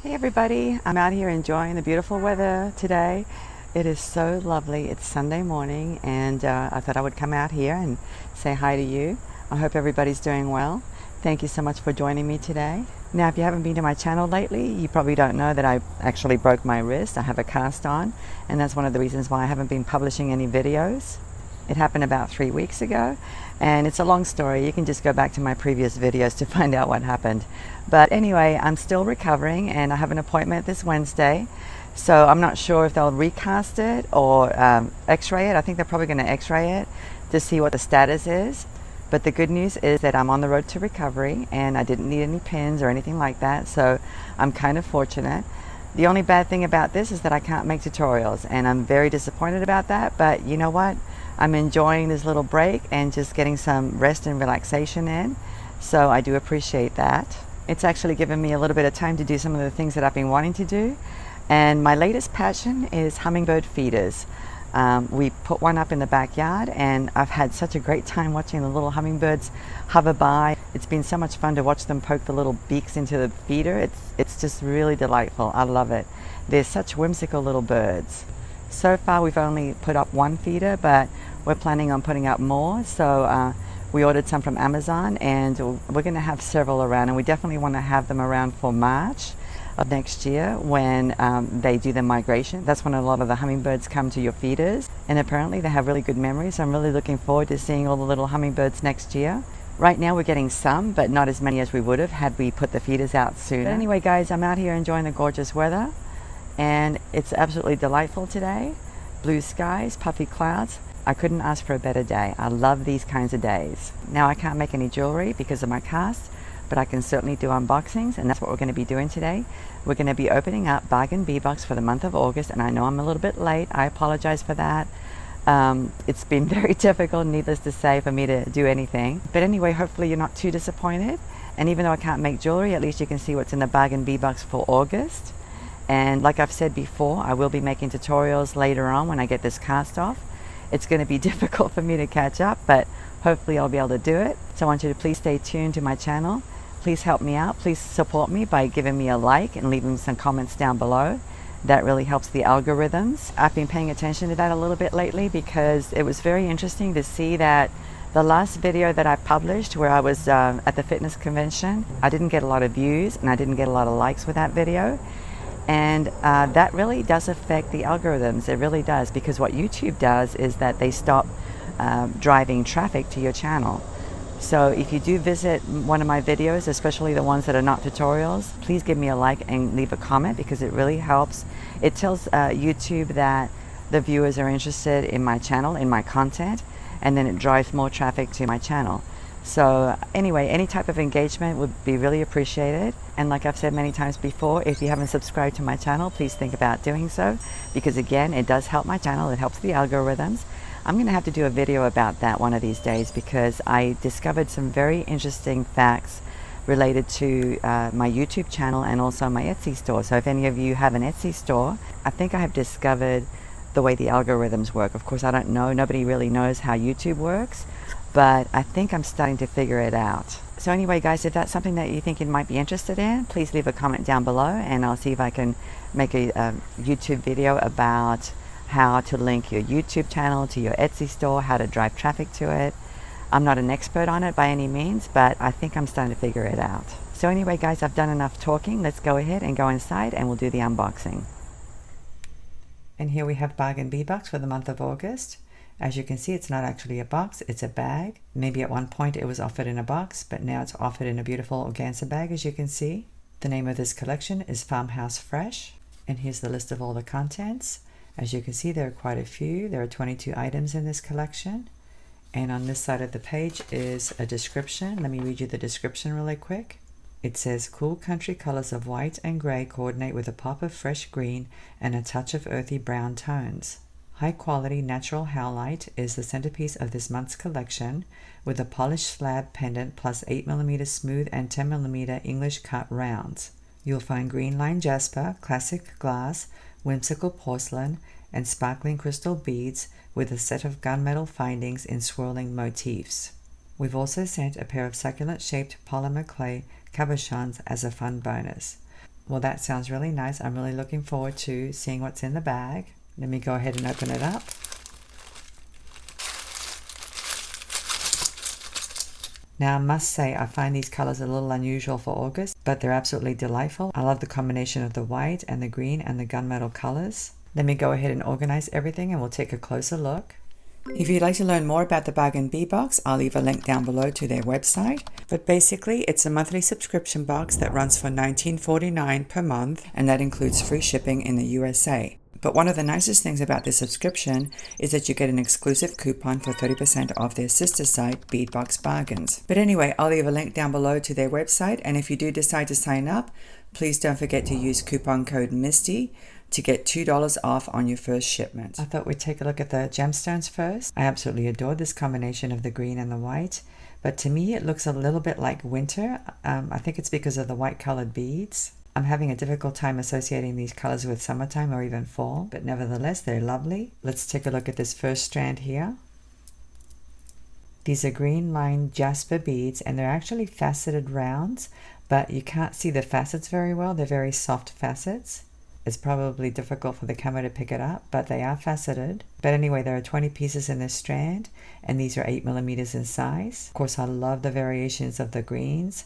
Hey everybody, I'm out here enjoying the beautiful weather today. It is so lovely. It's Sunday morning and I thought I would come out here and say hi to you. I hope everybody's doing well. Thank you so much for joining me today. Now if you haven't been to my channel lately, you probably don't know that I actually broke my wrist. I have a cast on and that's one of the reasons why I haven't been publishing any videos. It happened about 3 weeks ago and it's a long story. You can just go back to my previous videos to find out what happened. But anyway, I'm still recovering and I have an appointment this Wednesday. So I'm not sure if they'll recast it or x-ray it. I think they're probably going to x-ray it to see what the status is. But the good news is that I'm on the road to recovery and I didn't need any pins or anything like that. So I'm kind of fortunate. The only bad thing about this is that I can't make tutorials and I'm very disappointed about that. But you know what? I'm enjoying this little break and just getting some rest and relaxation in. So I do appreciate that. It's actually given me a little bit of time to do some of the things that I've been wanting to do. And my latest passion is hummingbird feeders. We put one up in the backyard and I've had such a great time watching the little hummingbirds hover by. It's been so much fun to watch them poke the little beaks into the feeder. It's just really delightful. I love it. They're such whimsical little birds. So far we've only put up one feeder, but we're planning on putting up more. So we ordered some from Amazon and we're going to have several around, and we definitely want to have them around for March of next year when they do the migration. That's when a lot of the hummingbirds come to your feeders, and apparently they have really good memories. I'm really looking forward to seeing all the little hummingbirds next year. Right now we're getting some, but not as many as we would have had we put the feeders out sooner. But anyway guys, I'm out here enjoying the gorgeous weather and it's absolutely delightful today. Blue skies, puffy clouds. I couldn't ask for a better day. I love these kinds of days. Now I can't make any jewelry because of my cast, but I can certainly do unboxings, and that's what we're going to be doing today. We're going to be opening up Bargain Bead Box for the month of August, and I know I'm a little bit late. I apologize for that. It's been very difficult, needless to say, for me to do anything. But anyway, hopefully you're not too disappointed. And even though I can't make jewelry, at least you can see what's in the Bargain Bead Box for August. And like I've said before, I will be making tutorials later on when I get this cast off. It's going to be difficult for me to catch up, but hopefully I'll be able to do it. So I want you to please stay tuned to my channel. Please help me out. Please support me by giving me a like and leaving some comments down below. That really helps the algorithms. I've been paying attention to that a little bit lately because it was very interesting to see that the last video that I published where I was at the fitness convention, I didn't get a lot of views and I didn't get a lot of likes with that video. And that really does affect the algorithms. It really does, because what YouTube does is that they stop driving traffic to your channel. So if you do visit one of my videos, especially the ones that are not tutorials, please give me a like and leave a comment because it really helps. It tells YouTube that the viewers are interested in my channel, in my content, and then it drives more traffic to my channel. So anyway, any type of engagement would be really appreciated. And like I've said many times before, if you haven't subscribed to my channel, please think about doing so, because again, it does help my channel. It helps the algorithms. I'm going to have to do a video about that one of these days because I discovered some very interesting facts related to my YouTube channel and also my Etsy store. So if any of you have an Etsy store, I think I have discovered the way the algorithms work. Of course, I don't know. Nobody really knows how YouTube works, but I think I'm starting to figure it out. So anyway, guys, if that's something that you think you might be interested in, please leave a comment down below and I'll see if I can make a YouTube video about how to link your YouTube channel to your Etsy store, how to drive traffic to it. I'm not an expert on it by any means, but I think I'm starting to figure it out. So anyway, guys, I've done enough talking. Let's go ahead and go inside and we'll do the unboxing. And here we have Bargain Bead Box for the month of August. As you can see, it's not actually a box, it's a bag. Maybe at one point it was offered in a box, but now it's offered in a beautiful organza bag, as you can see. The name of this collection is Farmhouse Fresh. And here's the list of all the contents. As you can see, there are quite a few. There are 22 items in this collection. And on this side of the page is a description. Let me read you the description really quick. It says, cool country colors of white and gray coordinate with a pop of fresh green and a touch of earthy brown tones. High quality natural howlite is the centerpiece of this month's collection with a polished slab pendant plus 8mm smooth and 10mm English cut rounds. You'll find green line jasper, classic glass, whimsical porcelain, and sparkling crystal beads with a set of gunmetal findings in swirling motifs. We've also sent a pair of succulent shaped polymer clay cabochons as a fun bonus. Well, that sounds really nice. I'm really looking forward to seeing what's in the bag. Let me go ahead and open it up. Now I must say I find these colors a little unusual for August, but they're absolutely delightful. I love the combination of the white and the green and the gunmetal colors. Let me go ahead and organize everything and we'll take a closer look. If you'd like to learn more about the Bargain Bead Box, I'll leave a link down below to their website. But basically, it's a monthly subscription box that runs for $19.49 per month, and that includes free shipping in the USA. But one of the nicest things about this subscription is that you get an exclusive coupon for 30% off their sister site, Bead Box Bargains. But anyway, I'll leave a link down below to their website, and if you do decide to sign up, please don't forget to use coupon code MISTY to get $2 off on your first shipment. I thought we'd take a look at the gemstones first. I absolutely adore this combination of the green and the white, but to me it looks a little bit like winter. I think it's because of the white colored beads. I'm having a difficult time associating these colors with summertime or even fall, but nevertheless they're lovely. Let's take a look at this first strand here. These are green lined jasper beads, and they're actually faceted rounds, but you can't see the facets very well. They're very soft facets. It's probably difficult for the camera to pick it up, but they are faceted. But anyway, there are 20 pieces in this strand, and these are 8mm in size. Of course, I love the variations of the greens.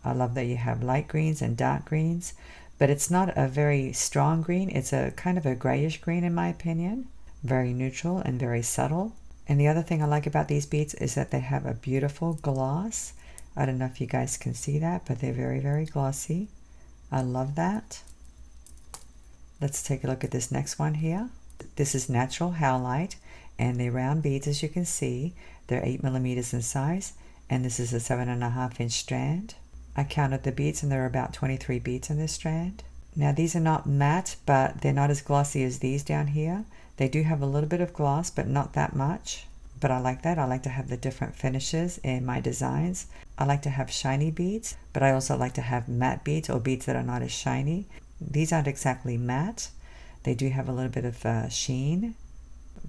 I love that you have light greens and dark greens, but it's not a very strong green. It's a kind of a grayish green in my opinion. Very neutral and very subtle. And the other thing I like about these beads is that they have a beautiful gloss. I don't know if you guys can see that, but they're very, very glossy. I love that. Let's take a look at this next one here. This is natural howlite, and they're round beads as you can see. They're 8mm in size, and this is a 7.5-inch strand. I counted the beads and there are about 23 beads in this strand. Now these are not matte, but they're not as glossy as these down here. They do have a little bit of gloss, but not that much. But I like that. I like to have the different finishes in my designs. I like to have shiny beads, but I also like to have matte beads or beads that are not as shiny. These aren't exactly matte. They do have a little bit of sheen.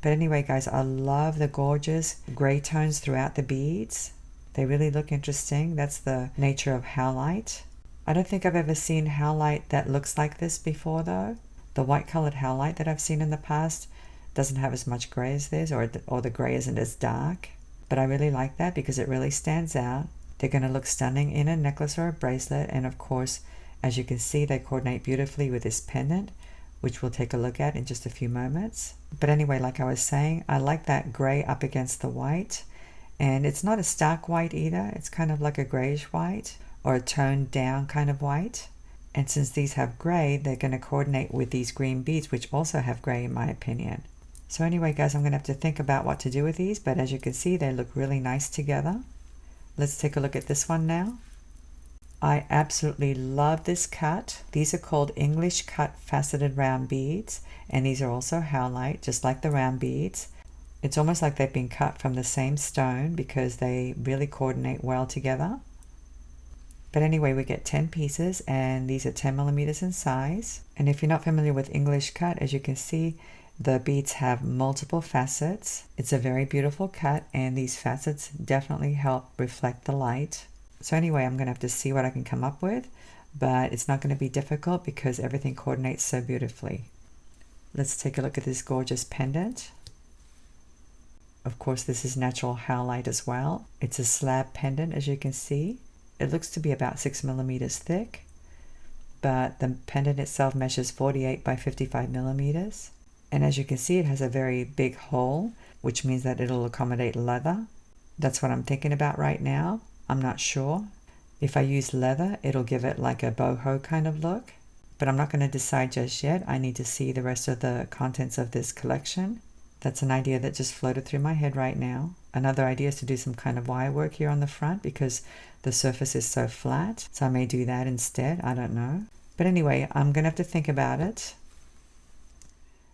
But anyway, guys, I love the gorgeous gray tones throughout the beads. They really look interesting. That's the nature of howlite. I don't think I've ever seen howlite that looks like this before, though. The white colored howlite that I've seen in the past doesn't have as much gray as this, or the gray isn't as dark. But I really like that because it really stands out. They're going to look stunning in a necklace or a bracelet, and of course, as you can see, they coordinate beautifully with this pendant, which we'll take a look at in just a few moments. But anyway, like I was saying, I like that gray up against the white. And it's not a stark white either. It's kind of like a grayish white or a toned down kind of white. And since these have gray, they're going to coordinate with these green beads, which also have gray in my opinion. So anyway, guys, I'm going to have to think about what to do with these. But as you can see, they look really nice together. Let's take a look at this one now. I absolutely love this cut. These are called English cut faceted round beads, and these are also howlite, just like the round beads. It's almost like they've been cut from the same stone because they really coordinate well together. But anyway, we get 10 pieces, and these are 10mm in size. And if you're not familiar with English cut, as you can see, the beads have multiple facets. It's a very beautiful cut, and these facets definitely help reflect the light. So anyway, I'm going to have to see what I can come up with, but it's not going to be difficult because everything coordinates so beautifully. Let's take a look at this gorgeous pendant. Of course, this is natural howlite as well. It's a slab pendant, as you can see. It looks to be about 6mm thick, but the pendant itself measures 48 by 55mm. And as you can see, it has a very big hole, which means that it'll accommodate leather. That's what I'm thinking about right now. I'm not sure. If I use leather, it'll give it like a boho kind of look. But I'm not going to decide just yet. I need to see the rest of the contents of this collection. That's an idea that just floated through my head right now. Another idea is to do some kind of wire work here on the front because the surface is so flat. So I may do that instead. I don't know. But anyway, I'm going to have to think about it.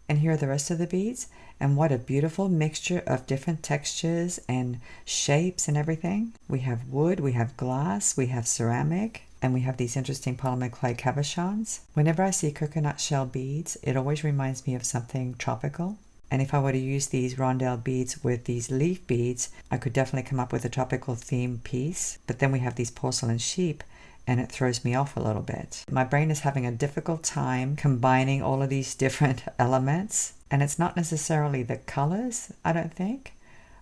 And here are the rest of the beads. And what a beautiful mixture of different textures and shapes and everything. We have wood, we have glass, we have ceramic, and we have these interesting polymer clay cabochons. Whenever I see coconut shell beads, it always reminds me of something tropical. And if I were to use these rondelle beads with these leaf beads, I could definitely come up with a tropical theme piece. But then we have these porcelain sheep, and it throws me off a little bit. My brain is having a difficult time combining all of these different elements, and it's not necessarily the colors, I don't think.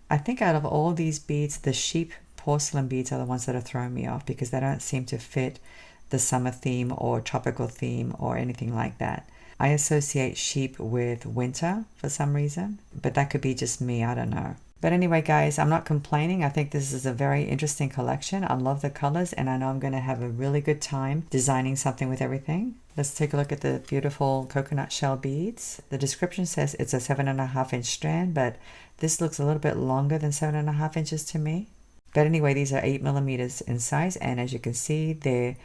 I think out of all these beads, the sheep porcelain beads are the ones that are throwing me off because they don't seem to fit the summer theme or tropical theme or anything like that. I associate sheep with winter for some reason, but that could be just me, I don't know. But anyway, guys, I'm not complaining. I think this is a very interesting collection. I love the colors, and I know I'm going to have a really good time designing something with everything. Let's take a look at the beautiful coconut shell beads. The description says it's a 7.5-inch strand, but this looks a little bit longer than 7.5 inches to me. But anyway, these are 8 millimeters in size, and as you can see, they're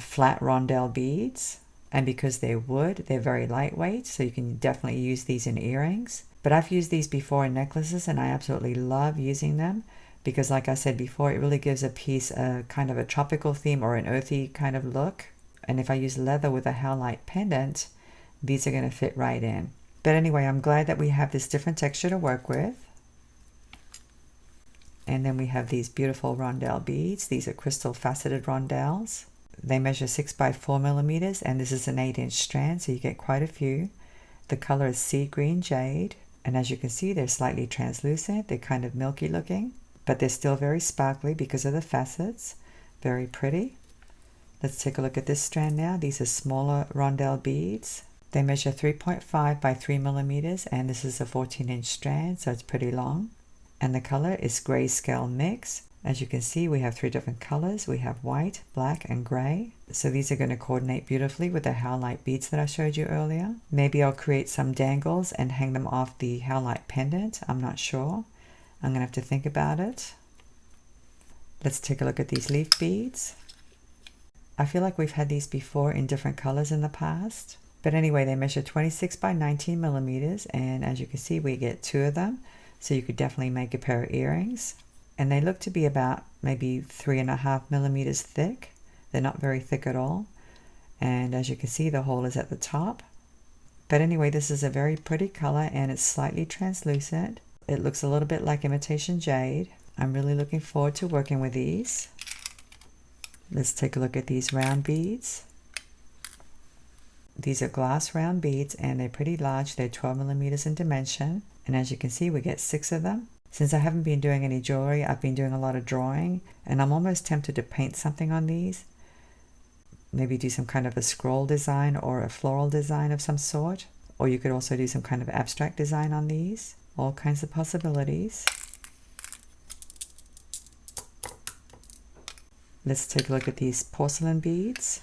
flat rondelle beads. And because they're wood, they're very lightweight, so you can definitely use these in earrings. But I've used these before in necklaces, and I absolutely love using them because, like I said before, it really gives a piece a kind of a tropical theme or an earthy kind of look. And if I use leather with a howlite pendant, these are going to fit right in. But anyway, I'm glad that we have this different texture to work with. And then we have these beautiful rondelle beads. These are crystal faceted rondelles. They measure 6 by 4 millimeters, and this is an 8-inch strand, so you get quite a few. The color is sea green jade, and as you can see, they're slightly translucent. They're kind of milky looking, but they're still very sparkly because of the facets. Very pretty. Let's take a look at this strand now. These are smaller rondelle beads. They measure 3.5 by 3 millimeters, and this is a 14-inch strand, so it's pretty long. And the color is grayscale mix. As you can see, we have 3 different colors. We have white, black, and gray. So these are going to coordinate beautifully with the howlite beads that I showed you earlier. Maybe I'll create some dangles and hang them off the howlite pendant. I'm not sure. I'm going to have to think about it. Let's take a look at these leaf beads. I feel like we've had these before in different colors in the past. But anyway, they measure 26 by 19 millimeters. And as you can see, we get 2 of them. So you could definitely make a pair of earrings. And they look to be about maybe 3.5 millimeters thick. They're not very thick at all. And as you can see, the hole is at the top. But anyway, this is a very pretty color, and it's slightly translucent. It looks a little bit like imitation jade. I'm really looking forward to working with these. Let's take a look at these round beads. These are glass round beads, and they're pretty large. They're 12 millimeters in dimension. And as you can see, we get 6 of them. Since I haven't been doing any jewelry, I've been doing a lot of drawing, and I'm almost tempted to paint something on these. Maybe do some kind of a scroll design or a floral design of some sort. Or you could also do some kind of abstract design on these. All kinds of possibilities. Let's take a look at these porcelain beads.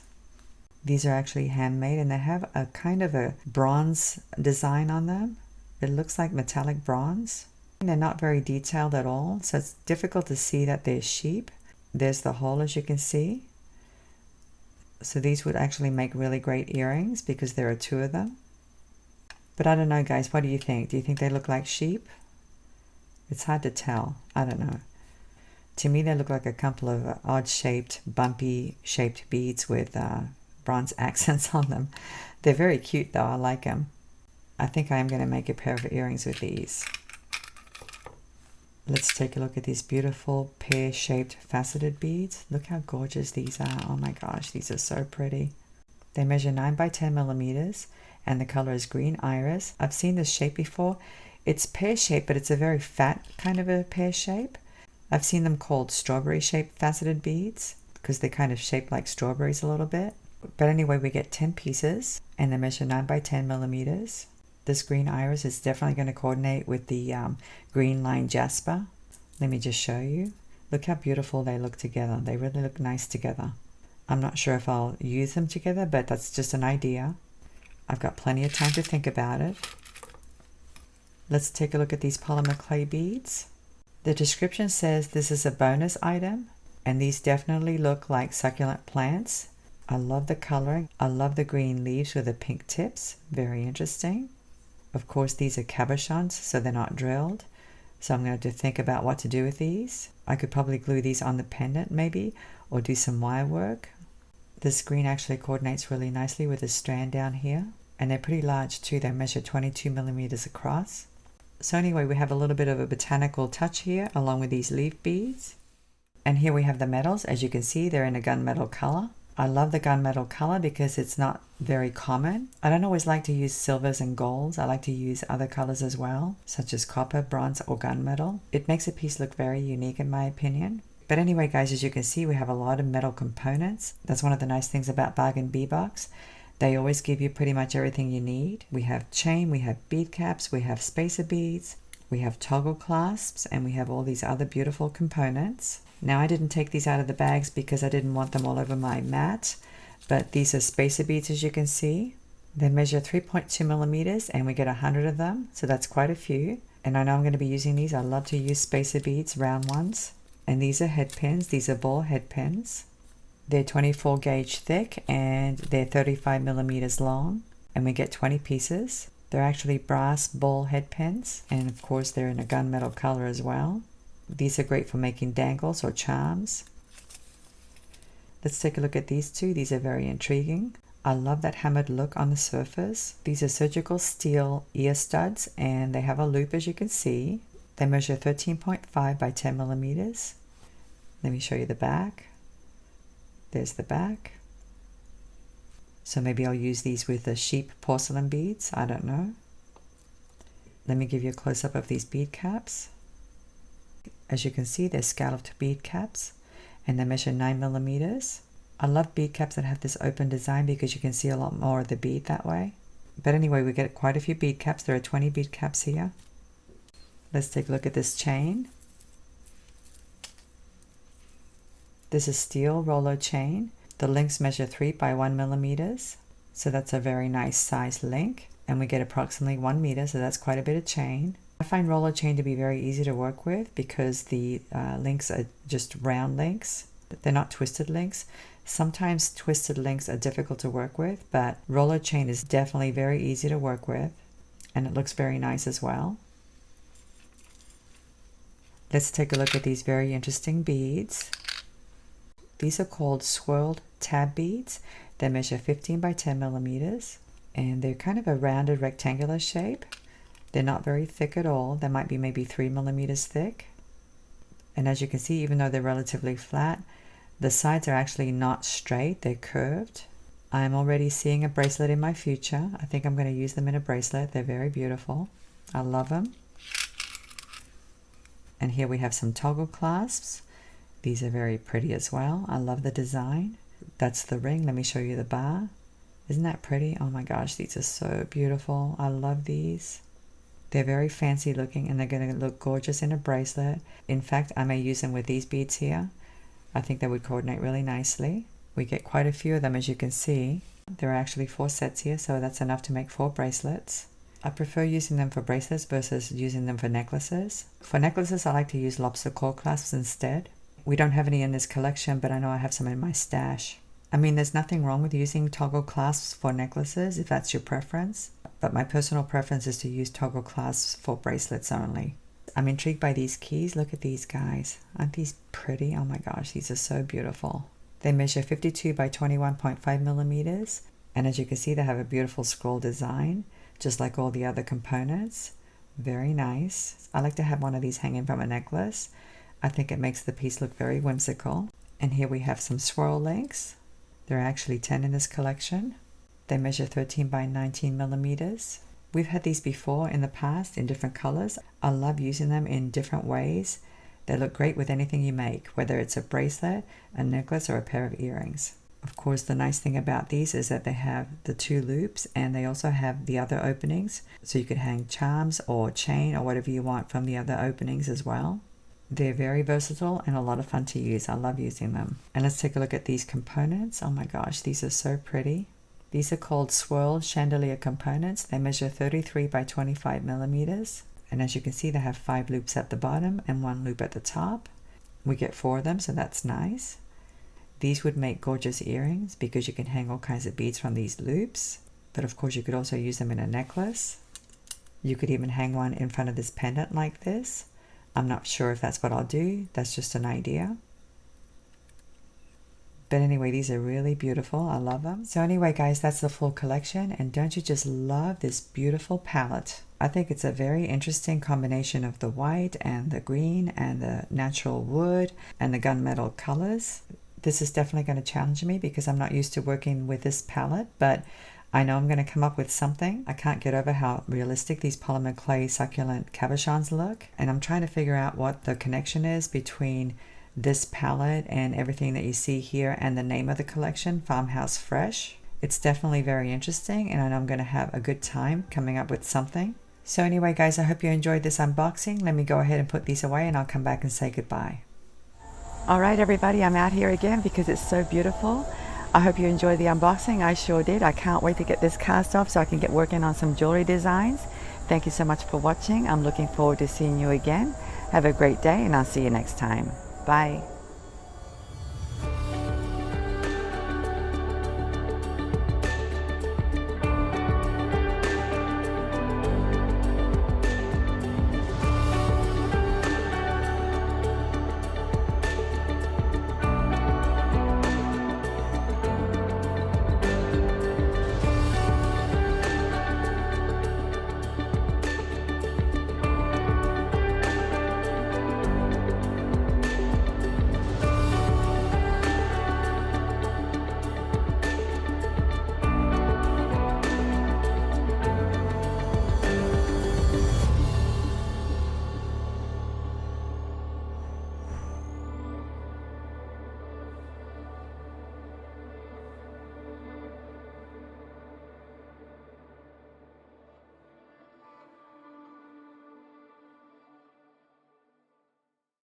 These are actually handmade, and they have a kind of a bronze design on them. It looks like metallic bronze. They're not very detailed at all, so it's difficult to see that they're sheep. There's the hole, as you can see. So these would actually make really great earrings because there are 2 of them. But I don't know, guys, what do you think? Do you think they look like sheep? It's hard to tell. I don't know. To me, they look like a couple of odd-shaped, bumpy-shaped beads with bronze accents on them. They're very cute, though. I like them. I think I am going to make a pair of earrings with these. Let's take a look at these beautiful pear-shaped faceted beads. Look how gorgeous these are. Oh my gosh, these are so pretty. They measure 9 by 10 millimeters, and the color is green iris. I've seen this shape before. It's pear-shaped, but it's a very fat kind of a pear shape. I've seen them called strawberry-shaped faceted beads because they're kind of shaped like strawberries a little bit. But anyway, we get 10 pieces, and they measure 9 by 10 millimeters. This green iris is definitely going to coordinate with the green line jasper. Let me just show you. Look how beautiful they look together. They really look nice together. I'm not sure if I'll use them together, but that's just an idea. I've got plenty of time to think about it. Let's take a look at these polymer clay beads. The description says this is a bonus item, and these definitely look like succulent plants. I love the coloring. I love the green leaves with the pink tips. Very interesting. Of course, these are cabochons, so they're not drilled. So I'm going to have to think about what to do with these. I could probably glue these on the pendant maybe, or do some wire work. This green actually coordinates really nicely with this strand down here. And they're pretty large too. They measure 22 millimeters across. So anyway, we have a little bit of a botanical touch here along with these leaf beads. And here we have the metals. As you can see, they're in a gunmetal color. I love the gunmetal color because it's not very common. I don't always like to use silvers and golds. I like to use other colors as well, such as copper, bronze, or gunmetal. It makes a piece look very unique in my opinion. But anyway, guys, as you can see, we have a lot of metal components. That's one of the nice things about Bargain Bead Box. They always give you pretty much everything you need. We have chain, we have bead caps, we have spacer beads, we have toggle clasps, and we have all these other beautiful components. Now I didn't take these out of the bags because I didn't want them all over my mat, but these are spacer beads as you can see. They measure 3.2 millimeters and we get 100 of them, so that's quite a few. And I know I'm going to be using these. I love to use spacer beads, round ones. And these are head pins. These are ball head pins. They're 24 gauge thick and they're 35 millimeters long, and we get 20 pieces. They're actually brass ball head pins, and of course they're in a gunmetal color as well. These are great for making dangles or charms. Let's take a look at these two. These are very intriguing. I love that hammered look on the surface. These are surgical steel ear studs and they have a loop as you can see. They measure 13.5 by 10 millimeters. Let me show you the back. There's the back. So maybe I'll use these with the sheep porcelain beads. I don't know. Let me give you a close-up of these bead caps. As you can see, they're scalloped bead caps and they measure 9 millimeters. I love bead caps that have this open design because you can see a lot more of the bead that way. But anyway, we get quite a few bead caps. There are 20 bead caps here. Let's take a look at this chain. This is steel roller chain. The links measure 3 by 1 millimeters. So that's a very nice size link. And we get approximately 1 meter, so that's quite a bit of chain. I find roller chain to be very easy to work with because the links are just round links. They're not twisted links. Sometimes twisted links are difficult to work with, but roller chain is definitely very easy to work with. And it looks very nice as well. Let's take a look at these very interesting beads. These are called swirled tab beads. They measure 15 by 10 millimeters and they're kind of a rounded rectangular shape. They're not very thick at all. They might be maybe 3 millimeters thick. And as you can see, even though they're relatively flat, the sides are actually not straight, they're curved. I'm already seeing a bracelet in my future. I think I'm going to use them in a bracelet. They're very beautiful. I love them. And here we have some toggle clasps. These are very pretty as well. I love the design. That's the ring. Let me show you the bar. Isn't that pretty? Oh my gosh, these are so beautiful. I love these. They're very fancy looking and they're going to look gorgeous in a bracelet. In fact, I may use them with these beads here. I think they would coordinate really nicely. We get quite a few of them as you can see. There are actually 4 sets here, so that's enough to make 4 bracelets. I prefer using them for bracelets versus using them for necklaces. For necklaces, I like to use lobster claw clasps instead. We don't have any in this collection, but I know I have some in my stash. I mean, there's nothing wrong with using toggle clasps for necklaces if that's your preference, but my personal preference is to use toggle clasps for bracelets only. I'm intrigued by these keys. Look at these guys. Aren't these pretty? Oh my gosh, these are so beautiful. They measure 52 by 21.5 millimeters, and as you can see, they have a beautiful scroll design, just like all the other components. Very nice. I like to have one of these hanging from a necklace. I think it makes the piece look very whimsical. And here we have some swirl links. There are actually 10 in this collection. They measure 13 by 19 millimeters. We've had these before in the past in different colors. I love using them in different ways. They look great with anything you make, whether it's a bracelet, a necklace, or a pair of earrings. Of course, the nice thing about these is that they have the 2 loops and they also have the other openings. So you could hang charms or chain or whatever you want from the other openings as well. They're very versatile and a lot of fun to use. I love using them. And let's take a look at these components. Oh my gosh, these are so pretty. These are called swirled chandelier components. They measure 33 by 25 millimeters. And as you can see, they have 5 loops at the bottom and 1 loop at the top. We get 4 of them, so that's nice. These would make gorgeous earrings because you can hang all kinds of beads from these loops. But of course, you could also use them in a necklace. You could even hang one in front of this pendant like this. I'm not sure if that's what I'll do. That's just an idea. But anyway, these are really beautiful. I love them. So anyway, guys, that's the full collection. And don't you just love this beautiful palette? I think it's a very interesting combination of the white and the green and the natural wood and the gunmetal colors. This is definitely going to challenge me because I'm not used to working with this palette, but I know I'm going to come up with something. I can't get over how realistic these polymer clay succulent cabochons look, and I'm trying to figure out what the connection is between this palette and everything that you see here and the name of the collection, Farmhouse Fresh. It's definitely very interesting, and I know I'm going to have a good time coming up with something. So anyway, guys, I hope you enjoyed this unboxing. Let me go ahead and put these away, and I'll come back and say goodbye. All right, everybody, I'm out here again because it's so beautiful. I hope you enjoyed the unboxing. I sure did. I can't wait to get this cast off so I can get working on some jewelry designs. Thank you so much for watching. I'm looking forward to seeing you again. Have a great day, and I'll see you next time. Bye.